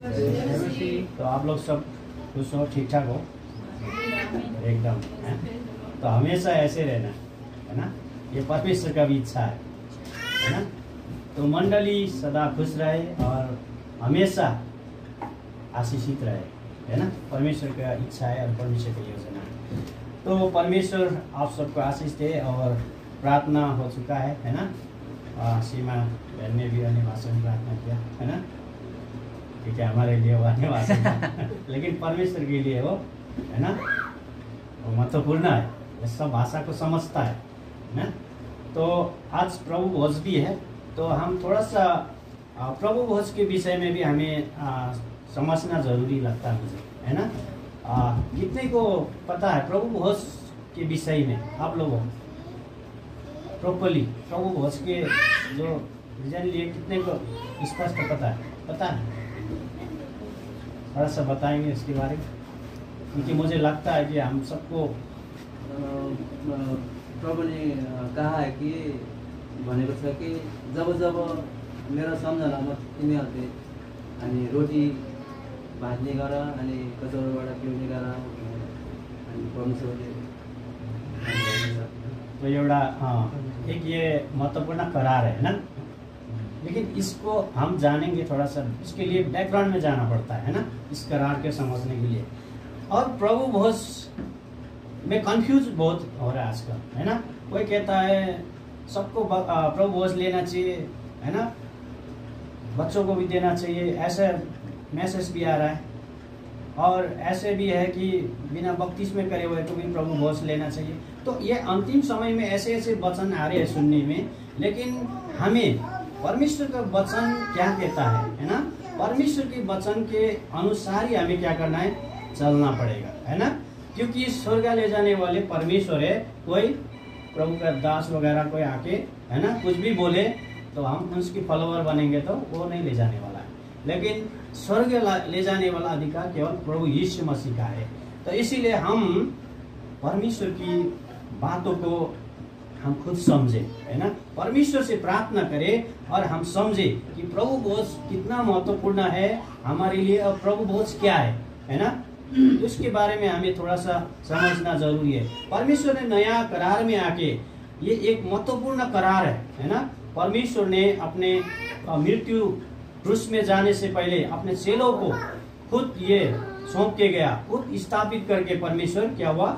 तो आप लोग सब खुश हो, ठीक ठाक हो एकदम है? तो हमेशा ऐसे रहना है ना, ये परमेश्वर का भी इच्छा है ना। तो मंडली सदा खुश रहे और हमेशा आशीषित रहे, है ना। परमेश्वर का इच्छा है और परमेश्वर की योजना है। तो परमेश्वर आप सबको आशीष दे। और प्रार्थना हो चुका है ना। सीमा बहन ने भी अन्य भाषा में प्रार्थना किया है ना। ठीक है, हमारे लिए वो अन्य भाषा लेकिन परमेश्वर के लिए वो, है ना, वो महत्वपूर्ण है, वो सब भाषा को समझता है ना। तो आज प्रभु भोज भी है, तो हम थोड़ा सा प्रभु भोज के विषय में भी हमें समझना जरूरी लगता है मुझे, है ना। कितने को पता है प्रभु भोज के विषय में? आप लोगों प्रॉपरली प्रभु भोज के जो रीजन लिए कितने को स्पष्ट पता है? पता है? थोड़ा सा बताएंगे इसके बारे में, क्योंकि मुझे लगता है कि हम सबको प्रभु ने कहा है कि भनेको छ कि जब जब मेरो सम्झनामा तिमीहरूले अनि रोटी भाज्ने गर अनि कचौराबाट पिउने गर अनि परमेश्वरले। तो एउटा एक ये महत्वपूर्ण करार है ना। लेकिन इसको हम जानेंगे थोड़ा सा, इसके लिए बैकग्राउंड में जाना पड़ता है ना, इस करार के समझने के लिए। और प्रभु भोज में कंफ्यूज बहुत हो रहा है आजकल, है ना। कोई कहता है सबको प्रभु भोज लेना चाहिए, है ना, बच्चों को भी देना चाहिए, ऐसा मैसेज भी आ रहा है। और ऐसे भी है कि बिना बपतिस्मे करे हुए को भी प्रभु भोज लेना चाहिए। तो ये अंतिम समय में ऐसे ऐसे वचन आ रहे हैं सुनने में, लेकिन हमें परमेश्वर का वचन क्या कहता है ना। परमेश्वर के वचन के अनुसार ही हमें क्या करना है, चलना पड़ेगा, है ना। क्योंकि स्वर्ग ले जाने वाले परमेश्वर है। कोई प्रभु का दास वगैरह कोई आके, है ना, कुछ भी बोले तो हम उसकी फॉलोअर बनेंगे तो वो नहीं ले जाने वाला है। लेकिन स्वर्ग ले जाने वाला अधिकार केवल प्रभु यीशु मसीह का है। तो इसीलिए हम परमेश्वर की बातों को हम खुद समझे, है ना, परमेश्वर से प्रार्थना करें और हम समझे कि प्रभु भोज कितना महत्वपूर्ण है हमारे लिए और प्रभु भोज क्या है ना। उसके बारे में हमें थोड़ा सा समझना जरूरी है। परमेश्वर ने नया करार में आके, ये एक महत्वपूर्ण करार है ना। परमेश्वर ने अपने मृत्यु क्रूस में जाने से पहले अपने चेलों को खुद ये सौंप के गया, खुद स्थापित करके परमेश्वर क्या हुआ,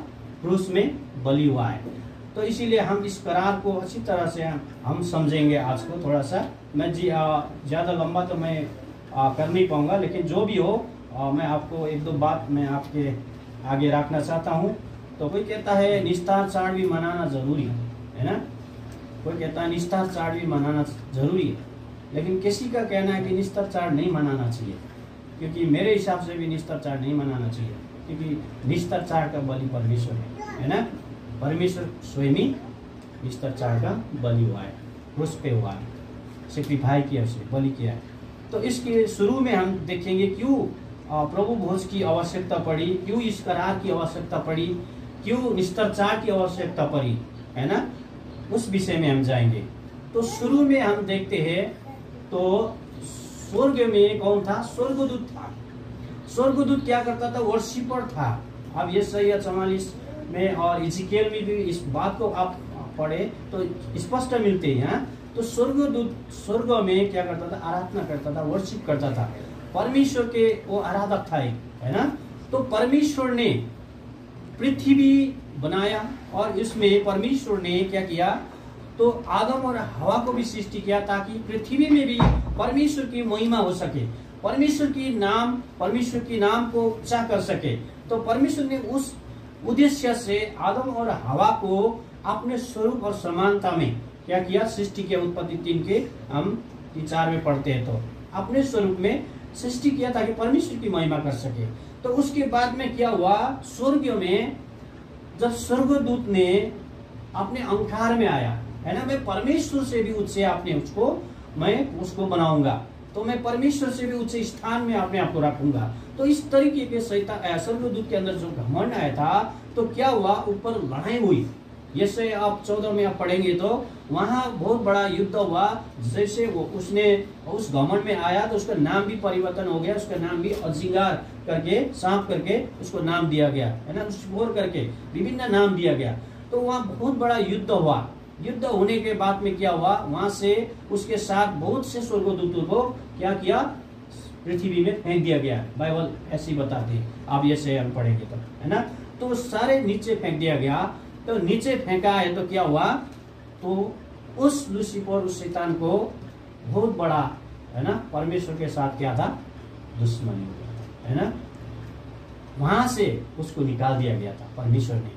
क्रूस में बलि हुआ है। तो इसीलिए हम इस करार को अच्छी तरह से हम समझेंगे आज को। थोड़ा सा मैं ज़्यादा लंबा तो मैं कर नहीं पाऊंगा, लेकिन जो भी हो मैं आपको एक दो बात मैं आपके आगे रखना चाहता हूँ। तो कोई कहता है निस्तार चाड़ भी मनाना जरूरी है ना। कोई कहता है निस्तार चाड़ भी मनाना जरूरी है, लेकिन किसी का कहना है कि निस्तार चाड़ नहीं मनाना चाहिए, क्योंकि मेरे हिसाब से भी निस्तार चाड़ नहीं मनाना चाहिए, क्योंकि निस्तार चाड़ का बलि परमेश्वर है ना। परमेश्वर स्वयं ही निस्तार चाड़ का बलि हुआ है, क्रूस पे हुआ है, सेक्रीफाई किया, उसे बलि किया है। तो इसके शुरू में हम देखेंगे क्यों प्रभु भोज की आवश्यकता पड़ी, क्यों इस करार की आवश्यकता पड़ी, क्यों निस्तार चाड़ की आवश्यकता पड़ी, है ना। उस विषय में हम जाएंगे। तो शुरू में हम देखते हैं, तो स्वर्ग में कौन था? स्वर्गदूत था। स्वर्गदूत क्या करता था? वर्शिपर था। अब ये Yesaya 44 में और इज़िकियल में भी इस बात को आप पढ़े तो स्पष्ट मिलते हैं। तो स्वर्गदूत स्वर्ग में क्या करता था? आराधना करता था, वर्शिप करता था, परमेश्वर के वो आराधक था, है ना। तो परमेश्वर ने पृथ्वी बनाया और इसमें परमेश्वर ने क्या किया, तो आदम और हवा को भी सृष्टि किया ताकि पृथ्वी में भी परमेश्वर की महिमा हो सके, परमेश्वर की नाम को ऊंचा कर सके। तो परमेश्वर ने उस उद्देश्य से आदम और हवा को अपने स्वरूप और समानता में क्या किया, सृष्टि किया। उत्पत्ति 3 के हम 4 में पढ़ते हैं। तो अपने स्वरूप में सृष्टि किया ताकि परमेश्वर की महिमा कर सके। तो उसके बाद में क्या हुआ, स्वर्ग में जब स्वर्गदूत ने अपने अंकार में आया, है ना, मैं परमेश्वर से भी उच्च मैं उसको बनाऊंगा, तो मैं परमेश्वर से भी उच्च स्थान में अपने आप को रखूंगा। तो इस तरीके के स्वर्गदूत के अंदर जो घमंड आया था, तो क्या हुआ, ऊपर लड़ाई हुई, जैसे आप 14 में आप पढ़ेंगे तो वहाँ बहुत बड़ा युद्ध हुआ। जैसे वो उसने उस घमंड में आया तो उसका नाम भी परिवर्तन हो गया, उसका नाम भी अजिंगार करके, सांप करके उसको नाम दिया गया, है ना, स्पोर करके विभिन्न नाम दिया गया। तो वहाँ बहुत बड़ा युद्ध हुआ। युद्ध होने के बाद में क्या हुआ, वहां से उसके साथ बहुत से स्वर्गदूतों को क्या किया, पृथ्वी में फेंक दिया गया। बाइबल ऐसी बताती है, आप ये से हम पढ़ेंगे तो, है ना। तो सारे नीचे फेंक दिया गया। तो नीचे फेंका है तो क्या हुआ, तो उस लूसीफर, उस शैतान को बहुत बड़ा, है ना, परमेश्वर के साथ क्या था, दुश्मनी हो गया, है ना। वहां से उसको निकाल दिया गया था, परमेश्वर ने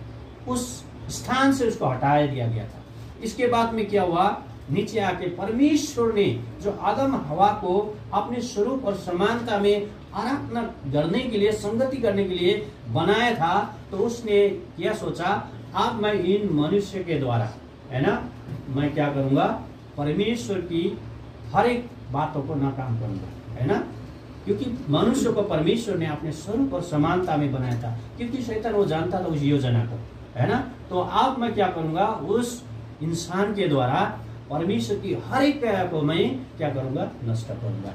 उस स्थान से उसको हटा दिया गया था। इसके बाद में क्या हुआ, नीचे आके परमेश्वर ने जो आदम हवा को अपने स्वरूप और समानता में आराधना करने के लिए, संगति करने के लिए बनाया था, तो उसने क्या सोचा, अब मैं इन मनुष्य के द्वारा, है ना, मैं क्या करूंगा, परमेश्वर की हर एक बातों को नाकाम करूंगा, है ना। क्योंकि मनुष्य को परमेश्वर ने अपने स्वरूप और समानता में बनाया था, क्योंकि शैतान वो जानता था उस योजना को, है ना। तो अब मैं क्या करूंगा, उस इंसान के द्वारा परमेश्वर की हर एक क्रिया को मैं क्या करूंगा, नष्ट करूंगा।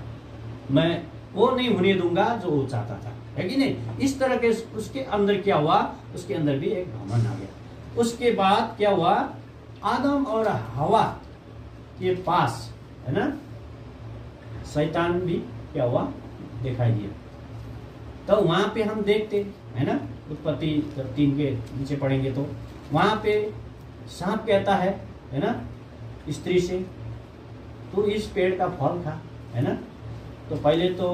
मैं वो नहीं होने दूंगा जो वो चाहता था, है कि नहीं। इस तरह के उसके अंदर क्या हुआ, उसके अंदर भी एक घमंड आ गया। उसके बाद क्या हुआ, आदम और हवा के पास, है ना, शैतान भी क्या हुआ, दिखाई दिया। तो वहां पे हम देखते, है ना, उत्पत्ति 3 के नीचे पढ़ेंगे तो वहां पे सांप कहता है ना, स्त्री से, तो इस पेड़ का फल खा, है ना। तो पहले तो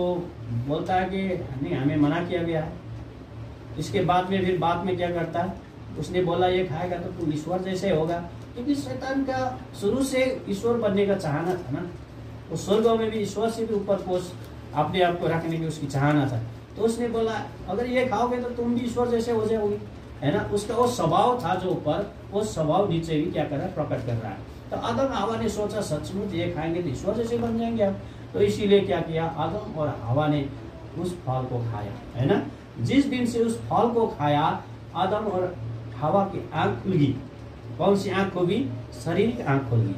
बोलता है कि नहीं, हमें मना किया गया है। इसके बाद में फिर बाद में क्या करता है, उसने बोला ये खाएगा तो तू ईश्वर जैसे होगा, क्योंकि शैतान का शुरू से ईश्वर बनने का चाहना था ना। वो स्वर्ग में भी ईश्वर से भी ऊपर पोस्ट अपने आप को रखने की उसकी चाहना था। तो उसने बोला अगर ये खाओगे तो तुम भी ईश्वर जैसे हो जाओगे, है ना। उसका वो स्वभाव था जो ऊपर, वो स्वभाव नीचे भी क्या कर रहा है, प्रकट कर रहा है। तो आदम हवा ने सोचा सचमुच ये खाएंगे तो ईश्वर जैसे बन जाएंगे आप। तो इसीलिए क्या किया, आदम और हवा ने उस फल को खाया, है ना। जिस दिन से उस फल को खाया, आदम और हवा की आंख खुल गई। कौन सी आंख खुल गई, शारीरिक आंख खुल गई,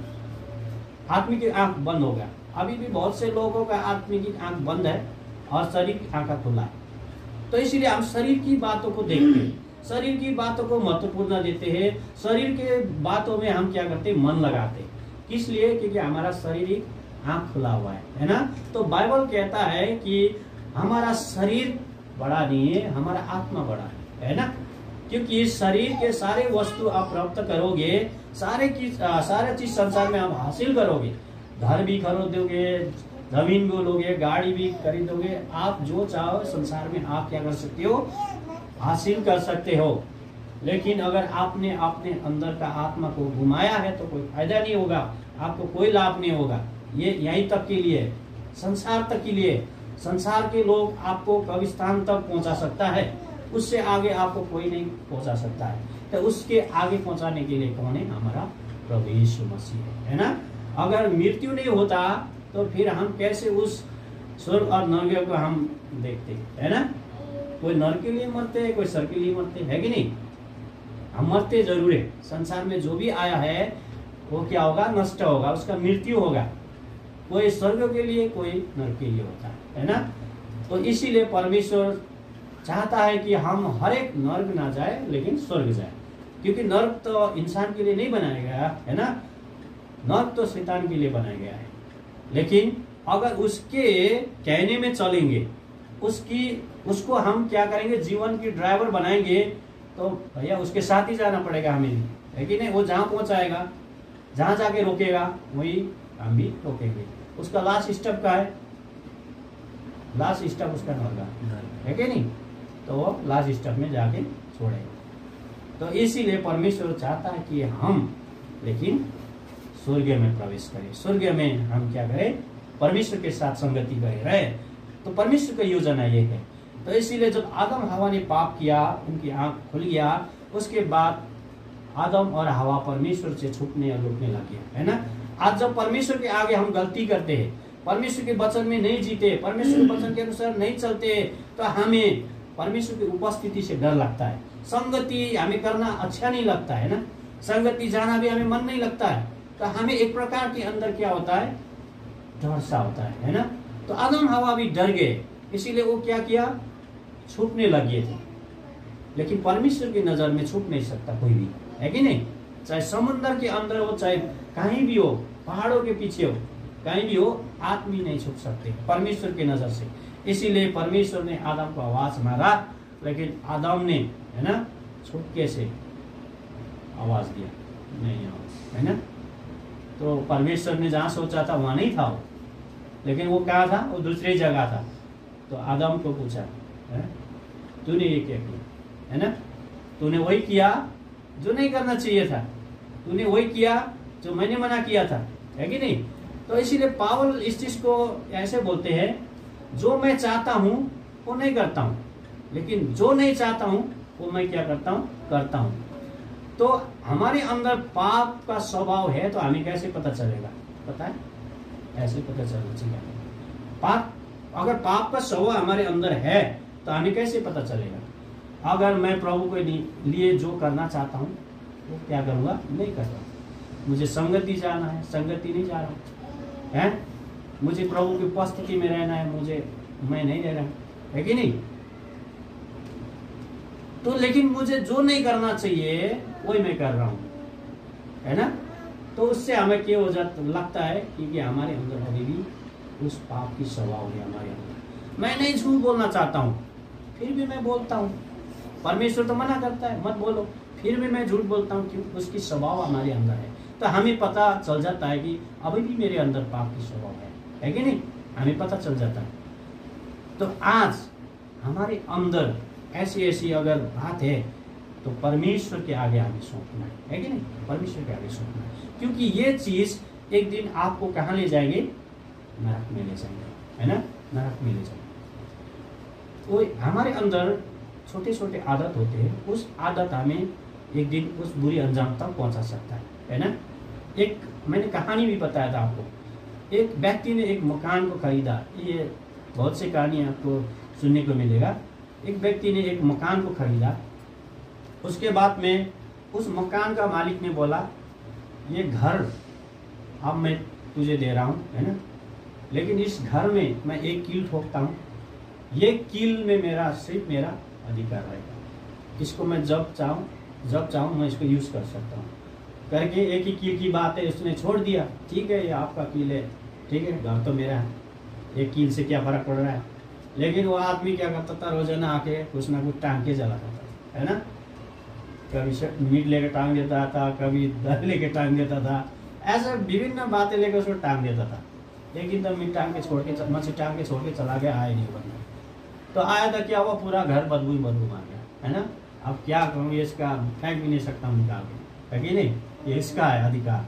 आत्मिक आंख बंद हो गया। अभी भी बहुत से लोगों का आत्मिक आंख बंद है और शरीर की आंख खुला है। तो इसीलिए हम शरीर की बातों को देखते हैं, शरीर की बातों को महत्वपूर्ण देते हैं, शरीर के बातों में हम क्या करते हैं, मन लगाते हैं। किस लिए, क्योंकि हमारा शारीरिक आंख खुला हुआ है ना। तो बाइबल कहता है कि हमारा शरीर बड़ा नहीं है, हमारा आत्मा बड़ा है ना। क्योंकि इस शरीर के सारे वस्तु आप प्राप्त करोगे, सारे चीज संसार में आप हासिल करोगे, घर भी खरीदोगे, जमीन भी लोगे, गाड़ी भी खरीदोगे, आप जो चाहो संसार में आप क्या कर सकते हो, हासिल कर सकते हो। लेकिन अगर आपने अपने अंदर का आत्मा को घुमाया है तो कोई फायदा नहीं होगा, आपको कोई लाभ नहीं होगा। ये यहीं तक के लिए, संसार तक के लिए, संसार के लोग आपको कब्रिस्तान तक पहुंचा सकता है, उससे आगे आपको कोई नहीं पहुंचा सकता है। तो उसके आगे पहुंचाने के लिए कौन है, हमारा प्रभु यीशु मसीह है ना। अगर मृत्यु नहीं होता तो फिर हम कैसे उस स्वर्ग और नरक को हम देखते, है ना। कोई नर के लिए मरते हैं, कोई स्वर्ग के लिए मरते है कि नहीं। हम मरते जरूर है। संसार में जो भी आया है वो क्या होगा, नष्ट होगा, उसका मृत्यु होगा। कोई स्वर्ग के लिए, कोई नरक के लिए होता है ना। तो इसीलिए परमेश्वर चाहता है कि हम हर एक नर्क ना जाए लेकिन स्वर्ग जाए, क्योंकि नर्क तो इंसान के लिए नहीं बनाया गया है ना, नर्क तो शैतान के लिए बनाया गया है। लेकिन अगर उसके कहने में चलेंगे, उसको हम क्या करेंगे, जीवन की ड्राइवर बनाएंगे, तो भैया उसके साथ ही जाना पड़ेगा हमें भी, है कि नहीं। वो जहाँ पहुँचाएगा, जहाँ जाके रोकेगा वही हम भी रोकेंगे। उसका लास्ट स्टेप का है, लास्ट स्टेप उसका नर्क है कि नहीं। तो वो लास्ट स्टेप में जाके छोड़ेगा। तो इसीलिए परमेश्वर चाहता है कि हम लेकिन स्वर्ग में प्रवेश करें, स्वर्ग में हम क्या करें, परमेश्वर के साथ संगति करें रहे। तो परमेश्वर का योजना ये है। तो इसीलिए जब आदम हवा ने पाप किया, उनकी आंख खुल गया, उसके बाद आदम और हवा परमेश्वर से छुपने और लुटने लग गया, है ना। आज जब परमेश्वर के आगे हम गलती करते हैं, परमेश्वर के वचन में नहीं जीते, परमेश्वर के वचन के अनुसार नहीं चलते, तो हमें परमेश्वर की उपस्थिति से डर लगता है, संगति हमें करना अच्छा नहीं लगता है ना। संगति जाना भी हमें मन नहीं लगता है। तो हमें एक प्रकार के अंदर क्या होता है, डर सा होता है ना। तो आदम हवा भी डर गए, इसीलिए वो क्या किया, छूटने लगे थे। लेकिन परमेश्वर की नजर में छूट नहीं सकता कोई भी, है कि नहीं। चाहे समुद्र के अंदर हो, चाहे कहीं भी हो, पहाड़ों के पीछे हो, कहीं भी हो, आदमी नहीं छूट सकते परमेश्वर की नजर से। इसीलिए परमेश्वर ने आदम को आवाज मारा, लेकिन आदम ने, है ना, छुटके से आवाज दिया, नहीं आवाज, है ना। तो परमेश्वर ने जहाँ सोचा था वहां नहीं था वो, लेकिन वो क्या था, वो दूसरी जगह था। तो आदम को पूछा, तूने ये क्या किया, है ना, तूने वही किया जो नहीं करना चाहिए था, तूने वही किया जो मैंने मना किया था, है कि नहीं। तो इसीलिए पावल इस चीज को ऐसे बोलते हैं, जो मैं चाहता हूं वो नहीं करता हूं, लेकिन जो नहीं चाहता हूं वो मैं क्या करता हूं, करता हूं। तो हमारे अंदर पाप का स्वभाव है, तो हमें कैसे पता चलेगा, पता है, ऐसे पता चलना चाहिए। पाप, अगर पाप का स्वभाव हमारे अंदर है तो हमें कैसे पता चलेगा। अगर मैं प्रभु के लिए जो करना चाहता हूँ वो क्या करूँगा, नहीं कर रहा। मुझे संगति जाना है, संगति नहीं जा रहा है, मुझे प्रभु की उपस्थिति में रहना है, मैं नहीं रह रहा, है कि नहीं। तो लेकिन मुझे जो नहीं करना चाहिए वही मैं कर रहा हूँ, है ना। तो उससे हमें क्या हो जाता, लगता है कि हमारे अंदर अभी भी उस पाप की स्वभाव है हमारे अंदर। मैं नहीं झूठ बोलना चाहता हूँ, फिर भी मैं बोलता हूँ। परमेश्वर तो मना करता है मत बोलो, फिर भी मैं झूठ बोलता हूँ, क्यों, उसकी स्वभाव हमारे अंदर है। तो हमें पता चल जाता है कि अभी भी मेरे अंदर पाप की स्वभाव है कि नहीं, हमें पता चल जाता है। तो आज हमारे अंदर ऐसी ऐसी अगर बात है तो परमेश्वर के आगे हमें सौंपना है कि नहीं, परमेश्वर के आगे सौंपना है। क्योंकि ये चीज एक दिन आपको कहाँ ले जाएंगे, नरक में ले जाएंगे, है ना, नरक में ले जाएंगे। तो हमारे अंदर छोटे छोटे आदत होते हैं, उस आदत हमें एक दिन उस बुरी अंजाम तक पहुंचा सकता है ना। एक मैंने कहानी भी बताया था आपको, एक व्यक्ति ने एक मकान को खरीदा, ये बहुत सी कहानी आपको सुनने को मिलेगा। एक व्यक्ति ने एक मकान को खरीदा, उसके बाद में उस मकान का मालिक ने बोला, ये घर अब मैं तुझे दे रहा हूँ, है ना, लेकिन इस घर में मैं एक कील ठोकता हूँ, ये कील में सिर्फ मेरा अधिकार रहेगा, इसको मैं जब चाहूँ मैं इसको यूज कर सकता हूँ करके। एक ही कील की बात है, उसने छोड़ दिया, ठीक है ये आपका कील है, ठीक है, घर तो मेरा है, एक कील से क्या फर्क पड़ रहा है। लेकिन वो आदमी क्या करता था, रोजाना आके कुछ ना कुछ टांग के चला जाता था, है ना। कभी मीट लेकर टांग देता था, कभी दही लेकर टांग देता था, ऐसे विभिन्न बातें लेकर उसको टांग देता था। लेकिन तब मीट टांग के छोड़ के, मछली टांग के छोड़ के चला गया, आया नहीं बनना। तो आया था क्या हुआ, पूरा घर बदबू मार गया, है ना। अब क्या करूँ, ये इसका फेंक भी नहीं सकता हूँ निकाल के, है कि नहीं, ये इसका है अधिकार।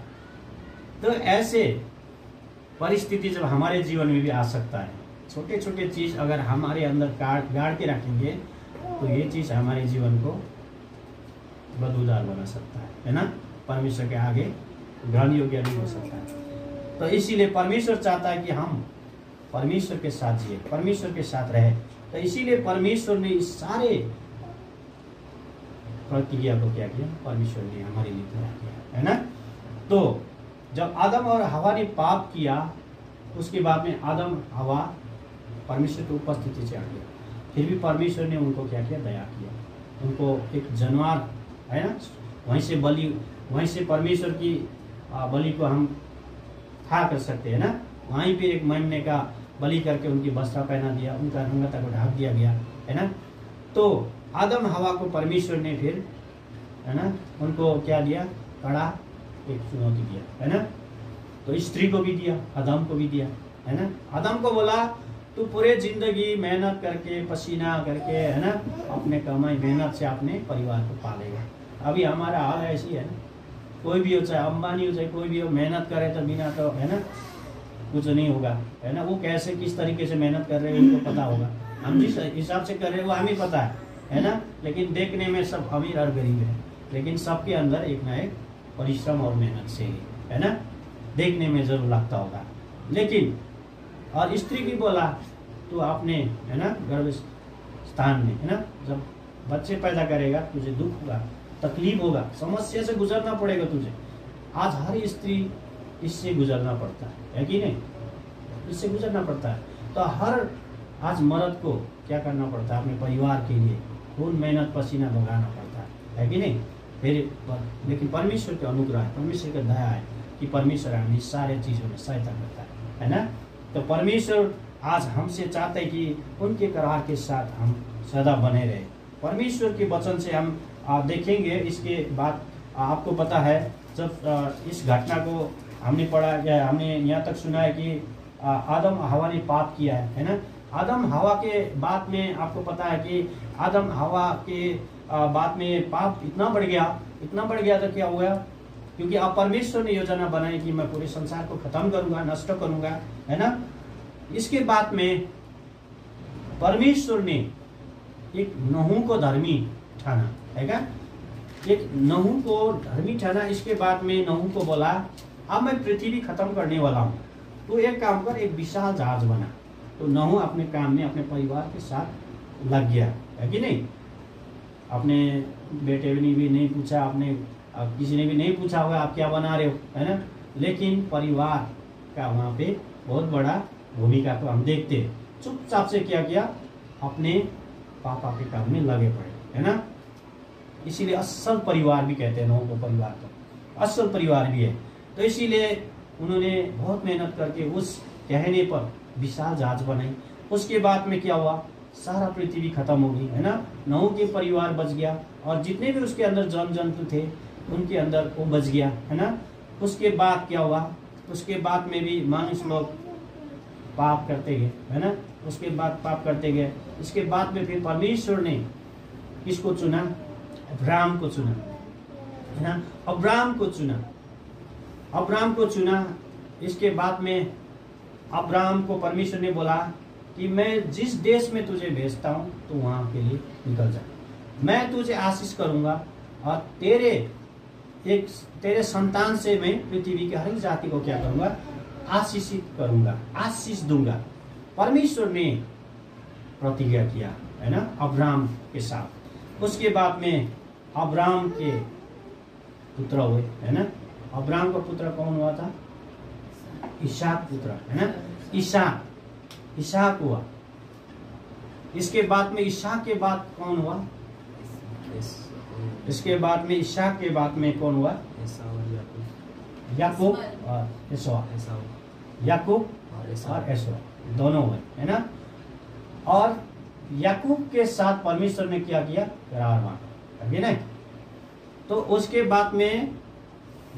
तो ऐसे परिस्थिति जब हमारे जीवन में भी आ सकता है, छोटे छोटे चीज अगर हमारे अंदर गाड़ के रखेंगे तो ये चीज हमारे जीवन को बदबूदार बना सकता है ना, परमेश्वर के आगे ग्रहण योग्य नहीं हो सकता है। तो इसीलिए परमेश्वर चाहता है कि हम परमेश्वर के साथ जिए, परमेश्वर के साथ रहे। तो इसीलिए परमेश्वर ने इस सारे प्रतिज्ञा को क्या किया, परमेश्वर ने हमारे लिए पूरा किया, है ना। तो जब आदम और हवा ने पाप किया, उसके बाद में आदम हवा परमेश्वर की उपस्थिति से आ गया, फिर भी परमेश्वर ने उनको क्या किया, दया किया, उनको एक जानवर, है ना, वहीं से परमेश्वर की बलि को हम खा कर सकते हैं ना। वहीं पे एक मेमने का बलि करके उनकी वस्त्र पहना दिया, उनका नंगता को ढक दिया गया, है ना। तो आदम हवा को परमेश्वर ने फिर, है ना, उनको क्या दिया, कड़ा एक चुनौती दिया, है ना। तो स्त्री को भी दिया, आदम को भी दिया, है ना। आदम को बोला तू पूरे जिंदगी मेहनत करके, पसीना करके, है ना, अपने कमाई मेहनत से अपने परिवार को पालेगा। अभी हमारा हाल ऐसी है ना, कोई भी हो, चाहे अंबानी हो, चाहे कोई भी हो, मेहनत करे तो बिना तो, है ना, कुछ नहीं होगा, है ना। वो कैसे किस तरीके से मेहनत कर रहे हैं उनको पता होगा, हम जिस हिसाब से कर रहे हैं वो हमें पता है ना। लेकिन देखने में सब अमीर और गरीब है, लेकिन सबके अंदर एक ना एक परिश्रम और मेहनत से ही, है ना, देखने में जरूर लगता होगा। लेकिन और स्त्री भी बोला तू अपने, है ना, गर्भ स्थान में, है ना, जब बच्चे पैदा करेगा तुझे दुख होगा, तकलीफ होगा, समस्या से गुजरना पड़ेगा तुझे। आज हर स्त्री इससे गुजरना पड़ता है कि नहीं? इससे गुजरना पड़ता है। तो हर आज मर्द को क्या करना पड़ता है? अपने परिवार के लिए खून मेहनत पसीना बगाना पड़ता है कि नहीं? फिर लेकिन परमेश्वर के अनुग्रह है, परमेश्वर का दया है कि परमेश्वर हमें सारे चीज़ों में सहायता करता है ना? तो परमेश्वर आज हमसे चाहते हैं कि उनके करार के साथ हम सदा बने रहे। परमेश्वर के वचन से हम देखेंगे। इसके बाद आपको पता है जब इस घटना को हमने पढ़ा या हमने यहाँ तक सुना है कि आदम हवा ने पाप किया है ना? आदम हवा के बाद में आपको पता है कि आदम हवा के बाद में पाप इतना बढ़ गया तो क्या हुआ? क्योंकि अब परमेश्वर ने योजना बनाई कि मैं पूरे संसार को खत्म करूंगा, नष्ट करूंगा, है ना? इसके बाद में परमेश्वर ने एक नहू को धर्मी ठाना है क्या? एक नहू को धर्मी ठाना। इसके बाद में नहू को बोला अब मैं पृथ्वी खत्म करने वाला हूँ, तो एक काम कर, एक विशाल जहाज बना। तो नहू अपने काम में अपने परिवार के साथ लग गया, है कि नहीं? अपने बेटे ने भी नहीं पूछा, अपने किसी ने भी नहीं पूछा होगा आप क्या बना रहे हो, है ना? लेकिन परिवार का वहाँ पे बहुत बड़ा भूमिका को हम देखते हैं। चुपचाप से क्या किया? अपने पापा के काम में लगे पड़े, है ना? इसीलिए असल परिवार भी कहते हैं नहू को, परिवार का असल परिवार भी है। तो इसीलिए उन्होंने बहुत मेहनत करके उस कहने पर विशाल जहाज बनाई। उसके बाद में क्या हुआ? सारा पृथ्वी खत्म हो गई, है ना? नहू के परिवार बच गया और जितने भी उसके अंदर जंतु थे उनके अंदर वो बच गया, है ना? उसके बाद क्या हुआ? उसके बाद में भी मनुष्य लोग पाप करते गए, है ना? उसके बाद पाप करते गए। इसके बाद में फिर परमेश्वर ने किसको चुना? अब्राहम को चुना, है ना? अब्राहम को चुना। इसके बाद में अब्राहम को परमेश्वर ने बोला कि मैं जिस देश में तुझे भेजता हूँ तो वहाँ के लिए निकल जा। मैं तुझे आशीष करूँगा और तेरे संतान से मैं पृथ्वी की हर एक जाति को क्या करूँगा? आशीषित करूँगा, आशीष दूंगा। परमेश्वर ने प्रतिज्ञा किया, है ना, अब्राहम के साथ। उसके बाद में अब्राहम के पुत्र हुए, है ना? अब्राहम का पुत्र कौन हुआ था? इसहाक पुत्र, है ना? इसहाक हुआ। इसके बाद में इसहाक के बाद कौन हुआ? इसके बाद में इसहाक के बाद में कौन हुआ? याकूब और एसाव। याकूब और एसाव दोनों हुए, है ना? और याकूब के साथ परमेश्वर ने क्या किया? करार बांधा, है ना? तो उसके बाद में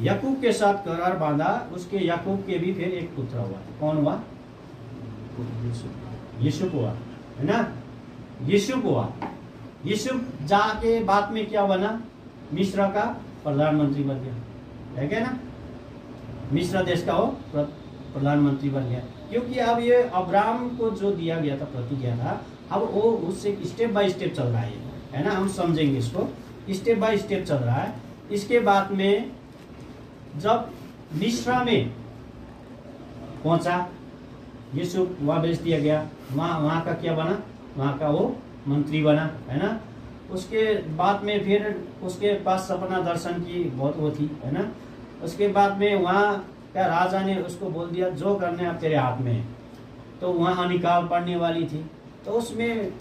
याकूब के साथ करार बांधा। उसके याकूब के भी फिर एक पुत्र हुआ। कौन हुआ? यूसुफ हुआ, है ना? यूसुफ हुआ। यूसुफ जाके बाद में क्या बना? मिस्र का प्रधानमंत्री बन गया, है क्या ना? मिस्र देश का वो प्रधानमंत्री बन गया। क्योंकि अब ये अब्राहम को जो दिया गया था, प्रतिज्ञा था, अब वो उससे स्टेप बाय स्टेप चल रहा है ना? हम समझेंगे इसको, स्टेप बाय स्टेप चल रहा है। इसके बाद में जब मिस्र में पहुंचा यूसुफ, वहाँ भेज दिया गया। वहाँ का क्या बना? वहाँ का वो मंत्री बना, है ना? उसके बाद में फिर उसके पास सपना दर्शन की बहुत वो थी, है ना? उसके बाद में वहाँ का राजा ने उसको बोल दिया जो करने अब तेरे हाथ में है। तो वहाँ अनिकाल पड़ने वाली थी, तो उसमें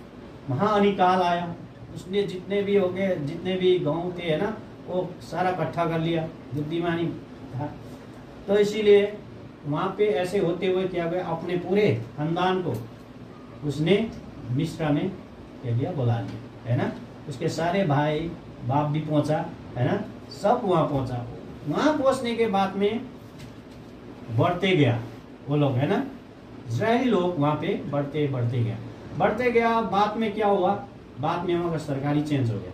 वहाँ अनिकाल आया। उसने जितने भी हो गए, जितने भी गाँव थे, है ना, वो सारा इकट्ठा कर लिया, बुद्धिमानी था। तो इसीलिए वहाँ पे ऐसे होते हुए क्या गया? अपने पूरे खानदान को उसने मिस्र में कह दिया, बुला लिया, है ना? उसके सारे भाई बाप भी पहुंचा, है ना? सब वहाँ पहुंचा। वहाँ पहुंचने के बाद में बढ़ते गया वो लोग, है ना? इजरायली लोग वहाँ पे बढ़ते गया। बाद में क्या हुआ? बाद में वहाँ का सरकारी चेंज हो गया।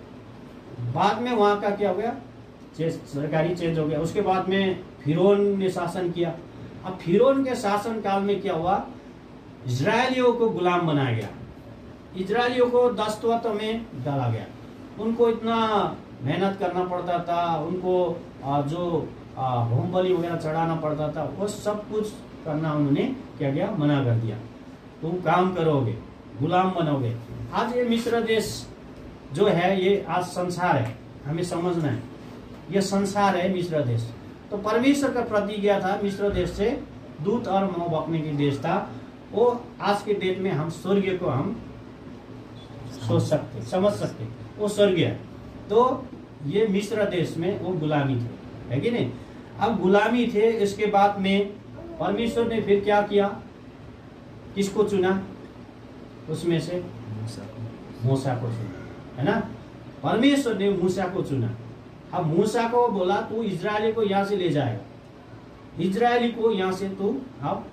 बाद में वहाँ का क्या हो गया? सरकारी चेंज हो गया। उसके बाद में फिरौन ने शासन किया। अब फिरौन के शासन काल में क्या हुआ? इजरायलियों को गुलाम बनाया गया। इजरायलियों को दासत्व में डाला गया। उनको इतना मेहनत करना पड़ता था, उनको जो होम बलि वगैरह चढ़ाना पड़ता था, वो सब कुछ करना उन्होंने क्या किया? मना कर दिया। तुम काम करोगे, गुलाम बनोगे। आज ये मिस्र देश जो है, ये आज संसार है, हमें समझना है। यह संसार है मिस्र देश। तो परमेश्वर का प्रतिज्ञा था मिस्र देश से दूध और मौ बकने की देश था। वो आज के डेट में हम स्वर्गीय को हम सोच सकते, समझ सकते, वो स्वर्गीय। तो ये मिस्र देश में वो गुलामी थे, है कि नहीं। अब गुलामी थे, इसके बाद में परमेश्वर ने फिर क्या किया, किसको चुना, उसमें से मूसा को चुना, है ना। परमेश्वर ने मूसा को चुना। अब मूसा को बोला तू इजरायली को यहाँ से ले जाएगा, इजरायली को यहाँ से तू अब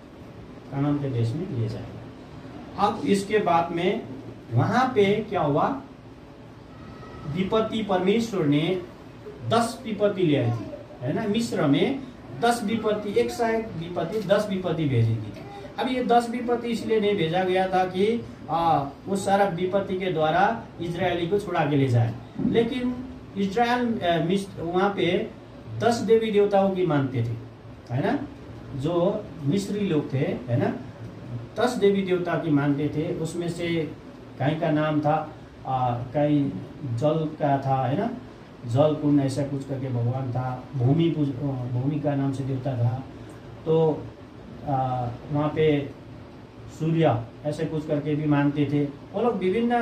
कनान के देश में ले जाएगा। अब इसके बाद में वहां पे क्या हुआ, विपत्ति परमेश्वर ने 10 विपत्ति ले आई थी, है ना। मिस्र में 10 विपत्ति, एक सा एक विपत्ति 10 विपत्ति भेजी थी। अब ये 10 विपत्ति इसलिए नहीं भेजा गया था कि उस सारा विपत्ति के द्वारा इजरायली को छुड़ा के ले जाए, लेकिन इजराइल वहां पे 10 देवी देवताओं की मानते थे, है ना। जो मिस्री लोग थे, है ना, 10 देवी देवता की मानते थे। उसमें से कहीं का नाम था, कहीं जल का था, है ना, जल कुंड ऐसा कुछ करके भगवान था। भूमि का नाम से देवता था। तो वहाँ पे सूर्य ऐसे कुछ करके भी मानते थे। वो लोग विभिन्न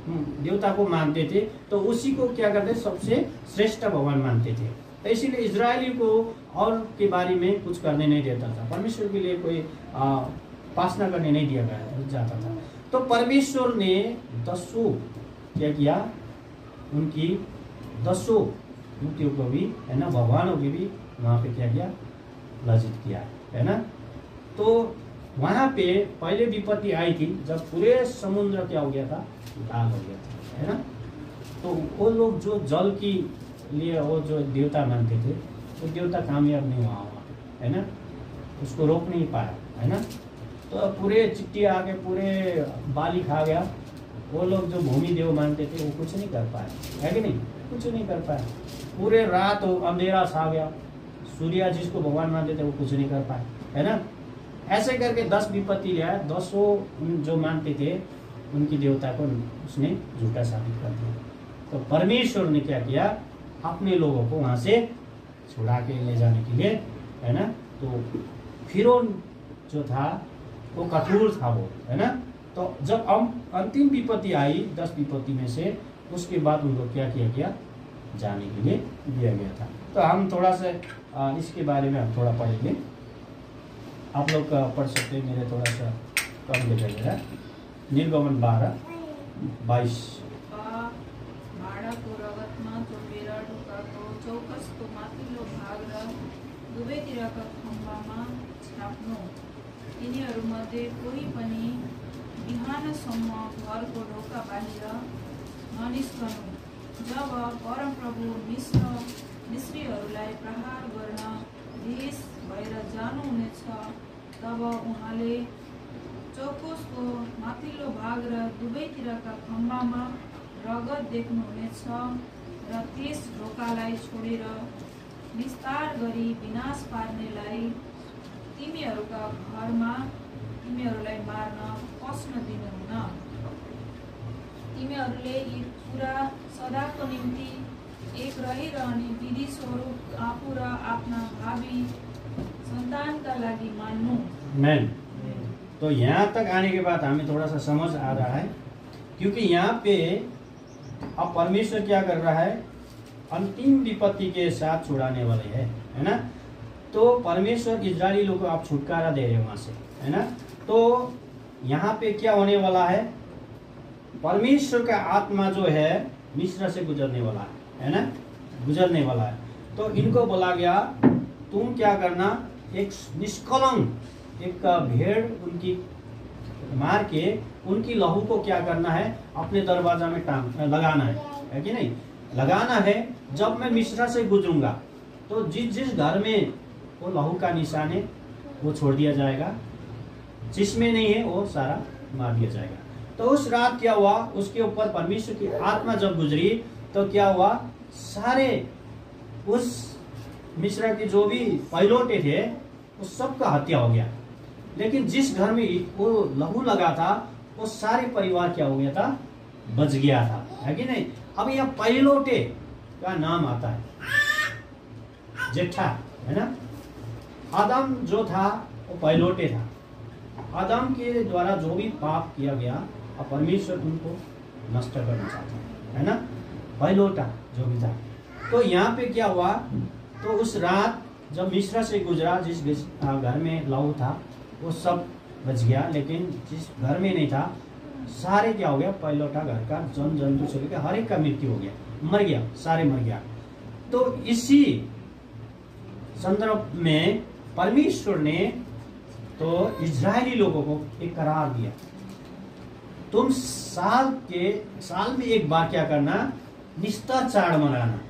देवता को मानते थे। तो उसी को क्या करते, सबसे श्रेष्ठ भगवान मानते थे। तो इसीलिए इजरायली को और के बारे में कुछ करने नहीं देता था। परमेश्वर के लिए कोई उपासना करने नहीं दिया जाता था। तो परमेश्वर ने 10 क्या किया, उनकी 10 मूर्तियों को भी, है ना, भगवानों की भी वहाँ पे क्या किया, लज्जित किया, है ना। तो वहाँ पे पहले विपत्ति आई थी जब पूरे समुद्र क्या हो गया था, लाल हो गया था, है ना। तो वो लोग जो जल की लिए वो जो देवता मानते थे, वो देवता कामयाब नहीं हुआ वहाँ पे, है ना, उसको रोक नहीं पाया, है ना। तो पूरे चिट्टी आके पूरे बाली खा गया। वो लोग जो भूमि देव मानते थे वो कुछ नहीं कर पाए, है कि नहीं, कुछ नहीं कर पाए। पूरे रात अंधेरा छा गया। सूर्य जिसको भगवान मानते थे वो कुछ नहीं कर पाए, है ना। ऐसे करके 10 विपत्ति लिया। 10 जो मानते थे उनकी देवता को उसने झूठा साबित कर दिया। तो परमेश्वर ने क्या किया, अपने लोगों को वहां से छुड़ा के ले जाने के लिए, है ना। तो फिरौन जो था वो कठोर था, वो, है ना। तो जब अंतिम विपत्ति आई 10 विपत्ति में से, उसके बाद उनको क्या किया गया, जाने के लिए दिया गया था। तो हम थोड़ा सा इसके बारे में हम थोड़ा पढ़ेंगे। आप लोग पढ़ सकते हैं, मेरे थोड़ा सा कम दिखाई दे रहा है। निर्गमन 12:22। भाडाको रगतमा चोपेर ढुकाको चौकसको माथिल्लो भाग र दुवैतिरका खम्बामा छाप्नु। तिनीहरूमध्ये कोही पनि बिहानसम्म घरको ढोका बाहिर ननिस्कनु। जब परमप्रभु मिस्रीहरूलाई प्रहार गर्न देश भएर जानुहुनेछ, तब उहाँले चौकोसको माथिल्लो भाग र दुवैतिरका खम्बामा रगत देख्नुहुनेछ र त्यस ढोकालाई छोडेर विस्तार गरी विनाश पार्नेलाई तिमीहरूका घरमा तिमीहरूलाई मार्न पस्न दिनुहुन्न। तिमीहरूले यी कुरा सदाको निम्ति एक रहिरहने विधि स्वरूप आफू र आफ्ना भावी संतानका लागि मान्नु। मैन तो यहाँ तक आने के बाद हमें थोड़ा सा समझ आ रहा है, क्योंकि यहाँ पे अब परमेश्वर क्या कर रहा है, अंतिम विपत्ति के साथ छुड़ाने वाले है ना। तो परमेश्वर इजरायली लोगों को आप छुटकारा दे रहे हैं वहां से, है ना। तो यहाँ पे क्या होने वाला है, परमेश्वर का आत्मा जो है मिस्र से गुजरने वाला है ना, गुजरने वाला है। तो इनको बोला गया तुम क्या करना, एक निष्कलंक एक भेड़ उनकी मार के उनकी लहू को क्या करना है, अपने दरवाजा में लगाना है कि नहीं, लगाना है। जब मैं मिस्र से गुजरूंगा तो जिस घर में वो लहू का निशान है वो छोड़ दिया जाएगा, जिसमें नहीं है वो सारा मार दिया जाएगा। तो उस रात क्या हुआ, उसके ऊपर परमेश्वर की आत्मा जब गुजरी तो क्या हुआ, सारे उस मिस्र के जो भी पहिलौठे थे उस सबका हत्या हो गया। लेकिन जिस घर में वो लहू लगा था वो सारे परिवार क्या हो गया था, बच गया था, है कि नहीं। अब यह पहिलौठे का नाम आता है, जेठा, है ना। आदम जो था वो पहलोटे था। आदम के द्वारा जो भी पाप किया गया और परमेश्वर उनको नष्ट करना चाहता है ना, पहलोटा जो भी था। तो यहाँ पे क्या हुआ, तो उस रात जब मिस्र से गुजरा, जिस घर में लहू था वो सब बच गया, लेकिन जिस घर में नहीं था सारे क्या हो गया, पहलोटा घर का जन जंतु से लेकर हर एक का मृत्यु हो गया, मर गया, सारे मर गया। तो इसी संदर्भ में परमेश्वर ने तो इजरायली लोगों को एक करार दिया, तुम साल में एक बार क्या करना, निस्तर चाड़ मनाना,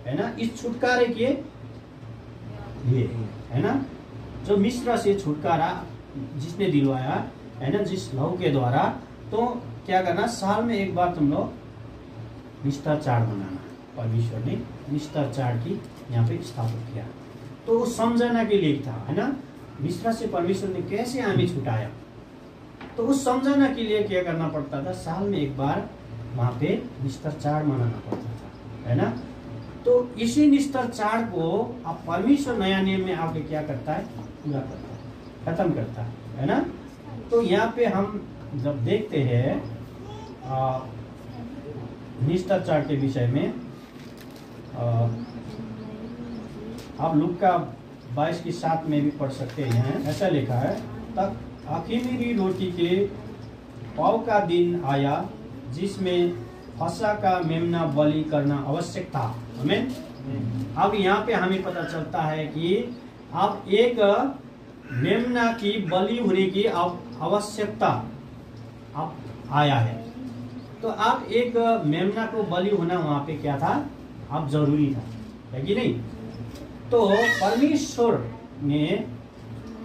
है ना, इस छुटकारे के लिए, है ना। जो मिस्र से छुटकारा जिसने दिलवाया, है ना, जिस लहू के द्वारा, तो क्या करना, साल में एक बार तुम लोग निस्तर चाड़ मनाना। परमेश्वर ने निस्तर चाड़ की यहाँ पे स्थापित किया, तो समझाना के लिए था, है ना। मिस्र से परमेश्वर ने कैसे हमें छुटाया, तो उस समझाना के लिए क्या करना पड़ता था, साल में एक बार वहां पे निस्तर चाड़ मनाना पड़ता था, है ना। तो इसी निस्तर चाड़ को अब परमेश्वर नया नियम में आके क्या करता है, पूरा करता है, खत्म करता है ना। तो यहाँ पे हम जब देखते हैं निस्तर चाड़ के विषय में, आप लूका 22:7 में भी पढ़ सकते हैं। ऐसा लिखा है, तब अख़मीरी रोटी के पाव का दिन आया जिसमें फसह का मेमना बलि करना आवश्यक था। आमीन। अब यहाँ पे हमें पता चलता है कि अब एक मेमना की बलि होने की आवश्यकता अब आया है। तो अब एक मेमना को बलि होना वहां पे क्या था, अब जरूरी था, है कि नहीं। तो परमेश्वर ने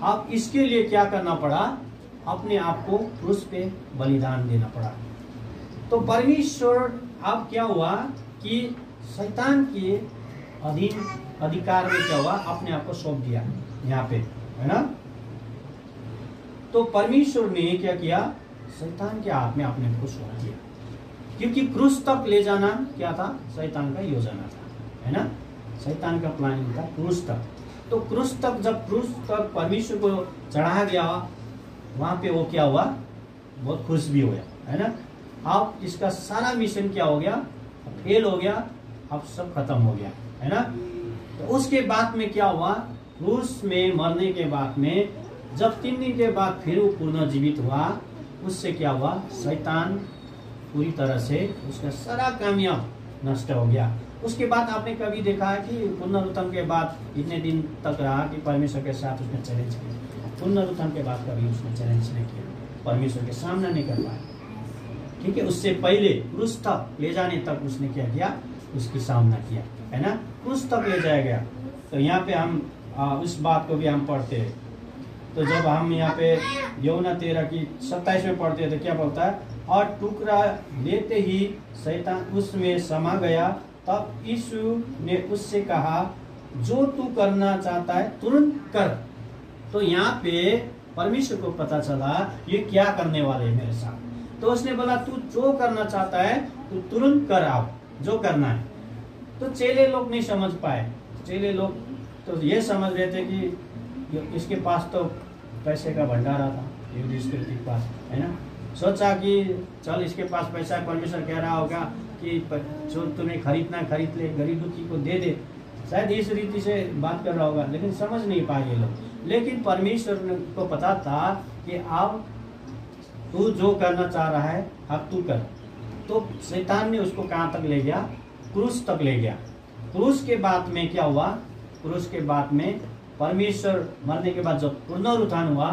अब इसके लिए क्या करना पड़ा, अपने आप को क्रूस पे बलिदान देना पड़ा। तो परमेश्वर अब क्या हुआ कि शैतान के अधीन अधिकार में क्या हुआ, अपने आप को सौंप दिया यहाँ पे, है ना। तो परमेश्वर ने क्या किया, शैतान के हाथ में अपने आप को सौंप दिया, क्योंकि क्रूस तक ले जाना क्या था, शैतान का योजना था, है ना। शैतान का प्लानिंग था क्रूस तक। तो क्रूस तक, जब क्रूस तक परमेश्वर को चढ़ाया गया, वहां पे वो क्या हुआ, बहुत खुश भी हुआ, है ना। अब इसका सारा मिशन क्या हो गया, फेल हो गया, अब सब खत्म हो गया, है ना। तो उसके बाद में क्या हुआ, क्रूस में मरने के बाद में जब 3 दिन के बाद फिर वो पुनर्जीवित हुआ, उससे क्या हुआ, शैतान पूरी तरह से उसका सारा कामयाब नष्ट हो गया। उसके बाद आपने कभी देखा है कि पुनरुत्थान के बाद इतने दिन तक रहा कि परमेश्वर के साथ उसने चैलेंज किया, पुनरुत्थान के बाद कभी उसने चैलेंज नहीं किया, परमेश्वर के सामना नहीं कर पाया, ठीक है। उससे पहले क्रूस तक ले जाने तक उसने क्या किया, उसकी सामना किया, है ना, क्रूस तक ले जाया गया। तो यहाँ पे हम उस बात को भी हम पढ़ते हैं। तो जब हम यहाँ पे यूहन्ना 13:27 में पढ़ते हैं तो क्या बोलता है, और टुकड़ा लेते ही शैतान उसमें समा गया, तब यीशु ने उससे कहा, जो तू करना चाहता है तुरंत कर। तो यहाँ पे परमेश्वर को पता चला ये क्या करने वाले है मेरे साथ। तो उसने बोला, तू जो करना चाहता है तू तुरंत कर, आओ जो करना है। तो चेले लोग नहीं समझ पाए। चेले लोग तो ये समझ रहे थे कि इसके पास तो पैसे का भंडारा था, युधिष्ठिर के पास, है ना। सोचा कि चल इसके पास पैसा, परमेश्वर कह रहा होगा कि जो तुम्हें खरीदना खरीद ले, गरीब दुखी को दे दे, शायद इस रीति से बात कर रहा होगा, लेकिन समझ नहीं पाए ये लोग। लेकिन परमेश्वर को पता था कि अब तू जो करना चाह रहा है अब तू कर। तो शैतान ने उसको कहाँ तक ले गया, क्रूस तक ले गया। क्रूस के बाद में क्या हुआ, क्रूस के बाद में परमेश्वर मरने के बाद जब पुनरुत्थान हुआ,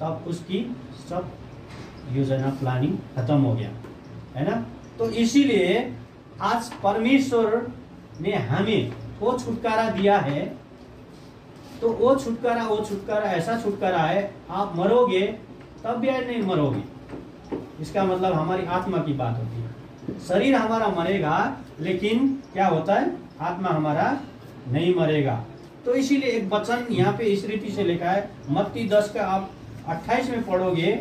तब उसकी सब योजना प्लानिंग खत्म हो गया, है ना। तो इसीलिए आज परमेश्वर ने हमें वो छुटकारा दिया है। तो वो छुटकारा ऐसा छुटकारा है, आप मरोगे तब भी नहीं मरोगे। इसका मतलब हमारी आत्मा की बात होती है। शरीर हमारा मरेगा, लेकिन क्या होता है, आत्मा हमारा नहीं मरेगा। तो इसीलिए एक वचन यहाँ पे इस रीति से लिखा है, मत्ती 10 का आप 28 में पढ़ोगे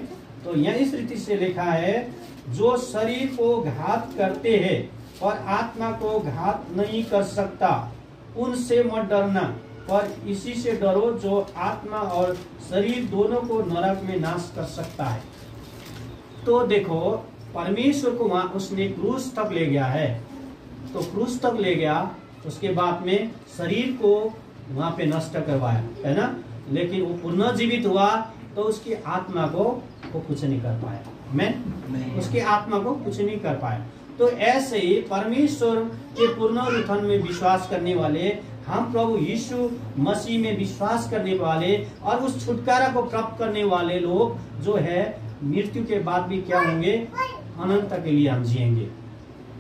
तो यहाँ इस रीति से लिखा है, जो शरीर को घात करते हैं और आत्मा को घात नहीं कर सकता। उनसे मत डरना, पर इसी से डरो जो आत्मा और शरीर दोनों को नरक में नाश कर सकता है। तो देखो, परमेश्वर को वहां उसने क्रूस तक ले गया है, तो क्रूस तक ले गया, उसके बाद में शरीर को वहां पे नष्ट करवाया, है ना। लेकिन वो पुनर्जीवित हुआ तो उसकी आत्मा को वो कुछ नहीं कर पाया। मैं उसकी आत्मा को कुछ नहीं कर पाया। तो ऐसे ही परमेश्वर के पुनरुत्थान में विश्वास करने वाले, हम प्रभु यीशु मसीह में विश्वास करने वाले और उस छुटकारा को प्राप्त करने वाले लोग जो है, मृत्यु के बाद भी क्या होंगे, अनंत के लिए हम जिएंगे।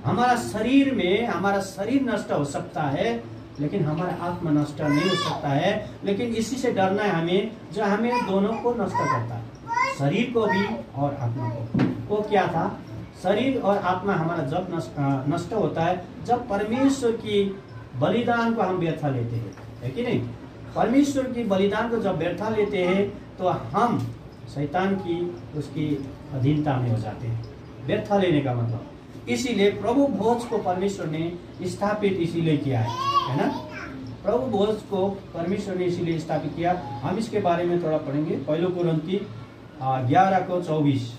हमारा शरीर नष्ट हो सकता है, लेकिन हमारा आत्मा नष्ट नहीं हो सकता है। लेकिन इसी से डरना है हमें, जो हमें दोनों को नष्ट करता है, शरीर को भी और आत्मा को। वो क्या था, शरीर और आत्मा हमारा जब नष्ट होता है, जब परमेश्वर की बलिदान को हम व्यर्थ लेते हैं, है कि नहीं। परमेश्वर की बलिदान को जब व्यर्थ लेते हैं तो हम शैतान की उसकी अधीनता में हो जाते हैं। व्यर्थ लेने का मतलब, इसीलिए प्रभु भोज को परमेश्वर ने स्थापित इसीलिए किया है ना। प्रभु भोज को परमेश्वर ने इसीलिए स्थापित किया। हम इसके बारे में थोड़ा पढ़ेंगे। पहले कुरिन्थी 11:24।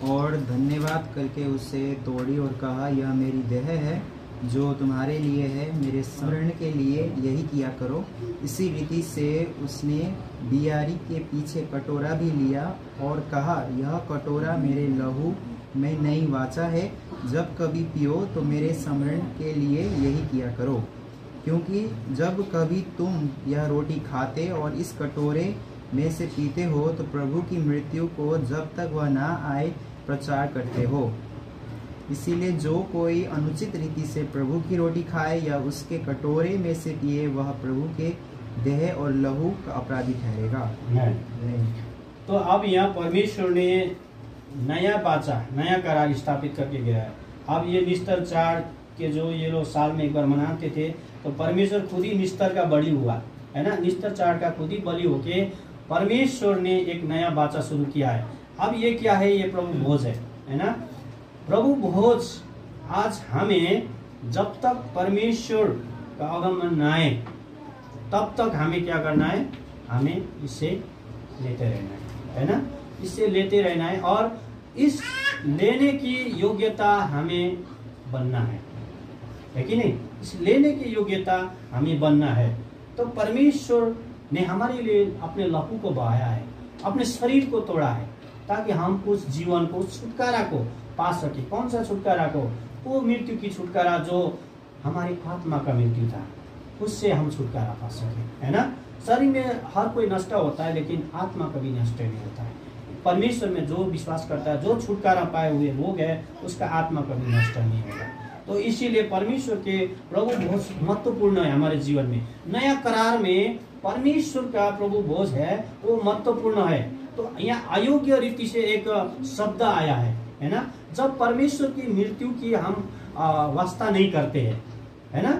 और धन्यवाद करके उसे तोड़ी और कहा, यह मेरी देह है जो तुम्हारे लिए है, मेरे स्मरण के लिए यही किया करो। इसी रीति से उसने बियारी के पीछे कटोरा भी लिया और कहा, यह कटोरा मेरे लहू में नई वाचा है, जब कभी पियो तो मेरे स्मरण के लिए यही किया करो। क्योंकि जब कभी तुम यह रोटी खाते और इस कटोरे में से पीते हो तो प्रभु की मृत्यु को जब तक वह ना आए प्रचार करते हो। इसीलिए जो कोई अनुचित रीति से प्रभु की रोटी खाए या उसके कटोरे में से पिए, वह प्रभु के देह और लहू का अपराधी ठहरेगा। नहीं। तो अब यहाँ परमेश्वर ने नया वाचा, नया करार स्थापित करके गया है। अब ये निस्तर चार के जो ये लोग साल में एक बार मनाते थे, तो परमेश्वर खुद ही निस्तर का बलि हुआ, है ना। निस्तर चार का खुद ही बलि होके परमेश्वर ने एक नया वाचा शुरू किया है। अब ये क्या है, ये प्रभु भोज है ना। प्रभु भोज आज हमें, जब तक परमेश्वर का आगमन न आए तब तक हमें क्या करना है, हमें इसे लेते रहना है ना। इससे लेते रहना है और इस लेने की योग्यता हमें बनना है कि नहीं। इस लेने की योग्यता हमें बनना है। तो परमेश्वर ने हमारे लिए अपने लहू को बहाया है, अपने शरीर को तोड़ा है, ताकि हम उस जीवन को, छुटकारा को पा सके। कौन सा छुटकारा को, वो मृत्यु की छुटकारा जो हमारी आत्मा का मृत्यु था, उससे हम छुटकारा पा सके, है ना। शरीर में हर कोई नष्ट होता है, लेकिन आत्मा कभी नष्ट नहीं होता है। परमेश्वर में जो विश्वास करता है, जो छुटकारा पाए हुए लोग है, उसका आत्मा कभी नष्ट नहीं होगा। तो इसीलिए परमेश्वर के प्रभु भोज महत्वपूर्ण है हमारे जीवन में। नया करार में परमेश्वर का प्रभु भोज है, वो महत्वपूर्ण है। तो यहाँ अयोग्य रीति से एक शब्द आया है ना। जब परमेश्वर की मृत्यु की हम वास्ता नहीं करते हैं, है ना,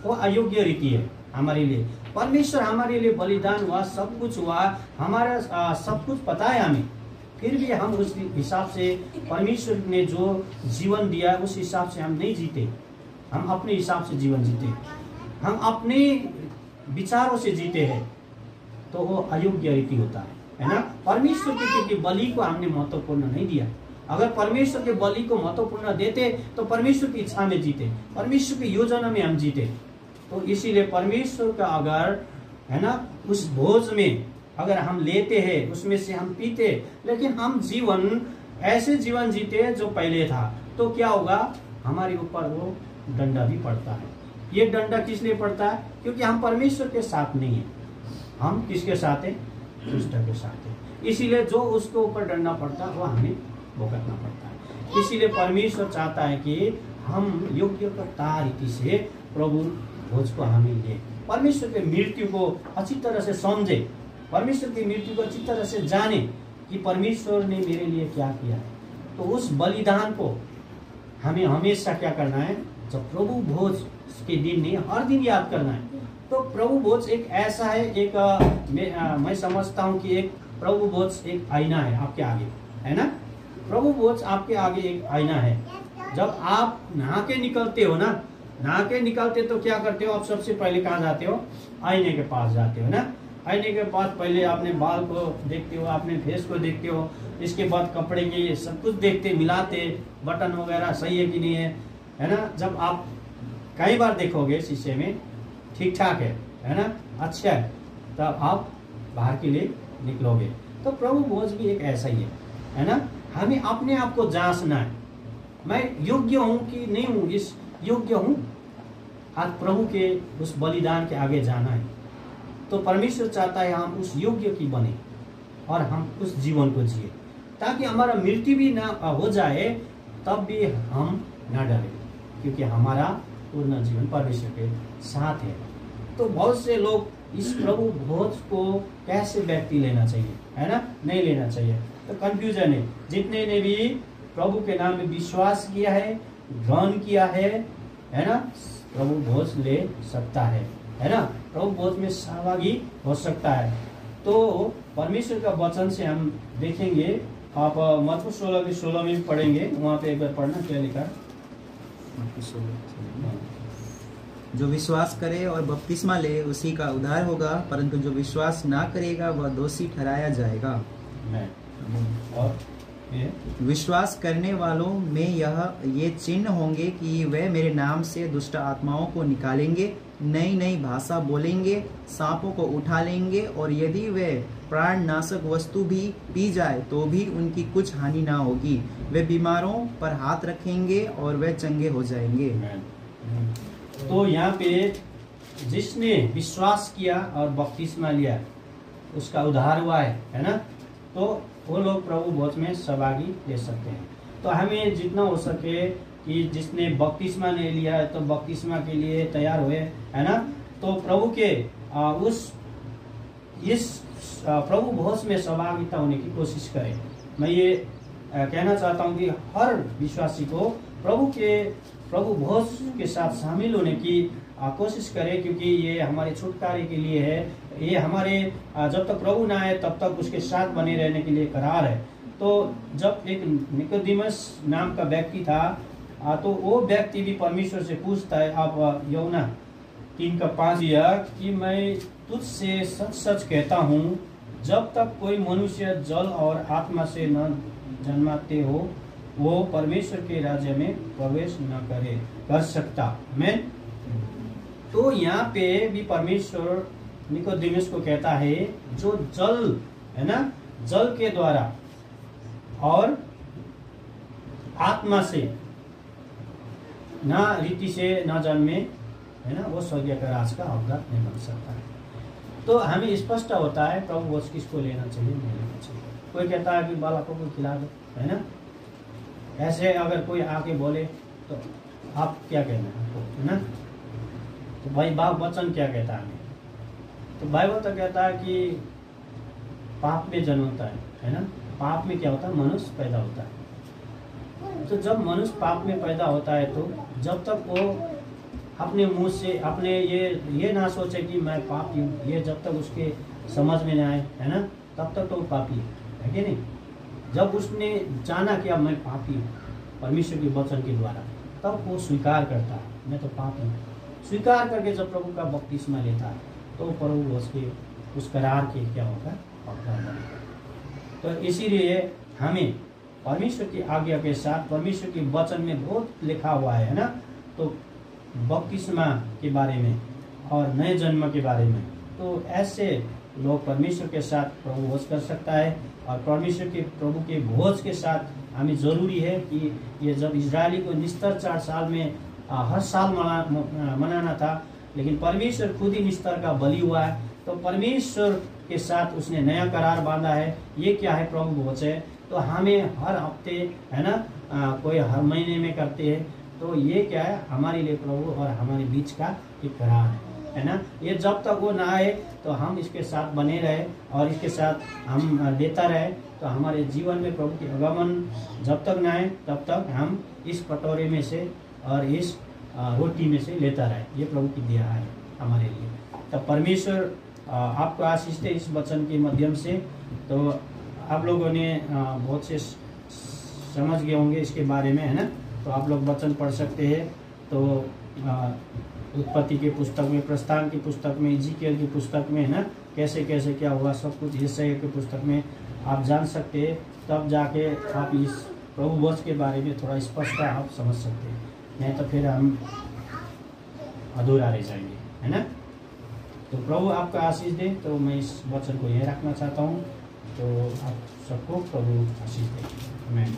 वो अयोग्य रीति है हमारे लिए। परमेश्वर हमारे लिए बलिदान हुआ, सब कुछ हुआ, हमारा सब कुछ पता है हमें, फिर भी हम उस हिसाब से, परमेश्वर ने जो जीवन दिया उस हिसाब से हम नहीं जीते। हम अपने हिसाब से जीवन जीते, हम अपने विचारों से जीते हैं, तो वो अयोग्य रीति होता है ना। परमेश्वर की क्योंकि बलि को हमने महत्वपूर्ण नहीं दिया। अगर परमेश्वर के बलि को महत्वपूर्ण देते तो परमेश्वर की इच्छा में जीते, परमेश्वर की योजना में हम जीते। तो इसीलिए परमेश्वर का अगर, है ना, उस भोज में अगर हम लेते हैं, उसमें से हम पीते, लेकिन हम जीवन ऐसे जीवन जीते जो पहले था, तो क्या होगा, हमारे ऊपर वो डंडा भी पड़ता है। ये डंडा किस लिए पड़ता है, क्योंकि हम परमेश्वर के साथ नहीं है, हम किसके साथ है, दुष्ट के साथ है। इसीलिए जो उसके ऊपर डंडा पड़ता है वो हमें भुगतना पड़ता है। इसीलिए परमेश्वर चाहता है कि हम योग्यता रीति से प्रभु भोज को हमें ले, परमेश्वर के मृत्यु को अच्छी तरह से समझे, परमेश्वर की मृत्यु को अच्छी तरह से जाने कि परमेश्वर ने मेरे लिए क्या किया है। तो उस बलिदान को हमें हमेशा क्या करना है, जब प्रभु भोज के दिन नहीं, हर दिन याद करना है। तो प्रभु भोज एक ऐसा है, एक मैं समझता हूँ कि एक प्रभु भोज एक आईना है आपके आगे, है ना। प्रभु भोज आपके आगे एक आईना है। जब आप नहा के निकलते हो ना, नहा के निकलते तो क्या करते हो आप? सबसे पहले कहाँ जाते हो? आईने के पास जाते हो ना। आईने के पास पहले अपने बाल को देखते हो, अपने फेस को देखते हो, इसके बाद कपड़े के सब कुछ देखते, मिलाते, बटन वगैरह सही है कि नहीं है ना। जब आप कई बार देखोगे शीशे में ठीक ठाक है ना, अच्छा है, तब आप बाहर के लिए निकलोगे। तो प्रभु भोज भी एक ऐसा ही है ना। हमें अपने आप को जांचना है, मैं योग्य हूं कि नहीं हूं, इस योग्य हूं। आज प्रभु के उस बलिदान के आगे जाना है। तो परमेश्वर चाहता है हम उस योग्य की बने और हम उस जीवन को जिए, ताकि हमारा मृत्यु भी ना हो जाए तब भी हम ना डरे, क्योंकि हमारा पूर्ण जीवन परमेश्वर के साथ है। तो बहुत से लोग इस प्रभु भोज को कैसे व्यक्ति लेना चाहिए, है ना, नहीं लेना चाहिए, तो कंफ्यूजन है। जितने ने भी प्रभु के नाम में विश्वास किया है, ग्रहण किया है ना, प्रभु भोज ले सकता है ना, प्रभु भोज में सहभागी हो सकता है। तो परमेश्वर का वचन से हम देखेंगे, आप मत्ती 16 में पढ़ेंगे, वहाँ पे एक बार पढ़ना क्या लिखा है। जो विश्वास करे और बपतिस्मा ले उसी का उद्धार होगा, परंतु जो विश्वास ना करेगा वह दोषी ठहराया जाएगा। और ये विश्वास करने वालों में ये चिन्ह होंगे कि वे मेरे नाम से दुष्ट आत्माओं को निकालेंगे, नई नई भाषा बोलेंगे, सांपों को उठा लेंगे, और यदि वे प्राण नाशक वस्तु भी पी जाए तो भी उनकी कुछ हानि ना होगी। वे बीमारों पर हाथ रखेंगे और वे चंगे हो जाएंगे। तो यहाँ पे जिसने विश्वास किया और बपतिस्मा लिया उसका उद्धार हुआ है ना, तो वो लोग प्रभु भोज में सहभागी ले सकते हैं। तो हमें जितना हो सके कि जिसने बपतिस्मा नहीं लिया है तो बपतिस्मा के लिए तैयार हुए, है ना, तो प्रभु के इस प्रभु भोज में सहभागिता होने की कोशिश करें। मैं ये कहना चाहता हूँ कि हर विश्वासी को प्रभु भोज के साथ शामिल होने की कोशिश करें, क्योंकि ये हमारे छुटकारे के लिए है। ये हमारे जब तक प्रभु ना आए तब तक उसके साथ बने रहने के लिए करार है। तो जब एक निकोदेमुस नाम का व्यक्ति था, तो वो व्यक्ति भी परमेश्वर से पूछता है, आप यूहन्ना 3:5 कि मैं तुझसे सच सच कहता हूँ, जब तक कोई मनुष्य जल और आत्मा से न जन्माते हो वो परमेश्वर के राज्य में प्रवेश न कर सकता। आमीन। तो यहाँ पे भी परमेश्वर निकोदेमुस को कहता है, जो जल है ना, जल के द्वारा और आत्मा से ना रीति से न जन्मे, है ना, वो स्वर्गीय का राज का हकदार नहीं बन सकता है। तो हमें स्पष्ट होता है प्रभु भोज किसको लेना चाहिए, नहीं लेना चाहिए। कोई कहता है कि बालकों को खिला दो, है ना, ऐसे अगर कोई आके बोले तो आप क्या कहना है आपको, है ना। तो भाई बाप वचन क्या कहता है हमें, तो बाइबल तो कहता है कि पाप में जन्म होता है ना। पाप में क्या होता है, मनुष्य पैदा होता है। तो जब मनुष्य पाप में पैदा होता है तो जब तक वो अपने मुंह से अपने ये ना सोचे कि मैं पापी हूँ, ये जब तक उसके समझ में ना आए, है ना, तब तक तो वो पापी है कि नहीं। जब उसने जाना कि अब मैं पापी हूँ परमेश्वर के वचन के द्वारा, तब वो स्वीकार करता है मैं तो पापी हूँ। स्वीकार करके जब प्रभु का बपतिस्मा लेता है तो प्रभु उसके उस करार के क्या होगा, हकदार बनेगा। तो इसीलिए हमें परमेश्वर की आज्ञा के साथ परमेश्वर के वचन में बहुत लिखा हुआ है ना, तो बपतिस्मा के बारे में और नए जन्म के बारे में, तो ऐसे लोग परमेश्वर के साथ प्रभु भोज कर सकता है। और परमेश्वर के प्रभु के भोज के साथ हमें जरूरी है कि ये जब इजरायली को निस्तर 4 साल में हर साल मनाना था, लेकिन परमेश्वर खुद ही निस्तर का बलि हुआ है, तो परमेश्वर के साथ उसने नया करार बांधा है। ये क्या है, प्रभु भोज है। तो हमें हर हफ्ते, है ना, कोई हर महीने में करते हैं, तो ये क्या है, हमारे लिए प्रभु और हमारे बीच का एक करार है ना। ये जब तक वो ना आए तो हम इसके साथ बने रहे और इसके साथ हम लेता रहे, तो हमारे जीवन में प्रभु की आगमन जब तक ना आए तब तक हम इस कटोरे में से और इस रोटी में से लेता रहे। ये प्रभु की दया है हमारे लिए। तो परमेश्वर आपको आशीष दे इस वचन के माध्यम से। तो आप लोगों ने बहुत से समझ गए होंगे इसके बारे में, है ना। तो आप लोग वचन पढ़ सकते हैं। तो उत्पत्ति के पुस्तक में, प्रस्थान की पुस्तक में, इज़िकियल की पुस्तक में, है ना, कैसे कैसे क्या हुआ सब कुछ यशायाह की पुस्तक में आप जान सकते हैं। तब जाके आप इस प्रभु वचन के बारे में थोड़ा स्पष्ट आप समझ सकते हैं, नहीं तो फिर हम अधूरा रह जाएंगे, है ना। तो प्रभु आपका आशीष दे। तो मैं इस वचन को यह रखना चाहता हूँ। तो आप सबको प्रभु आशीष दे। आमीन।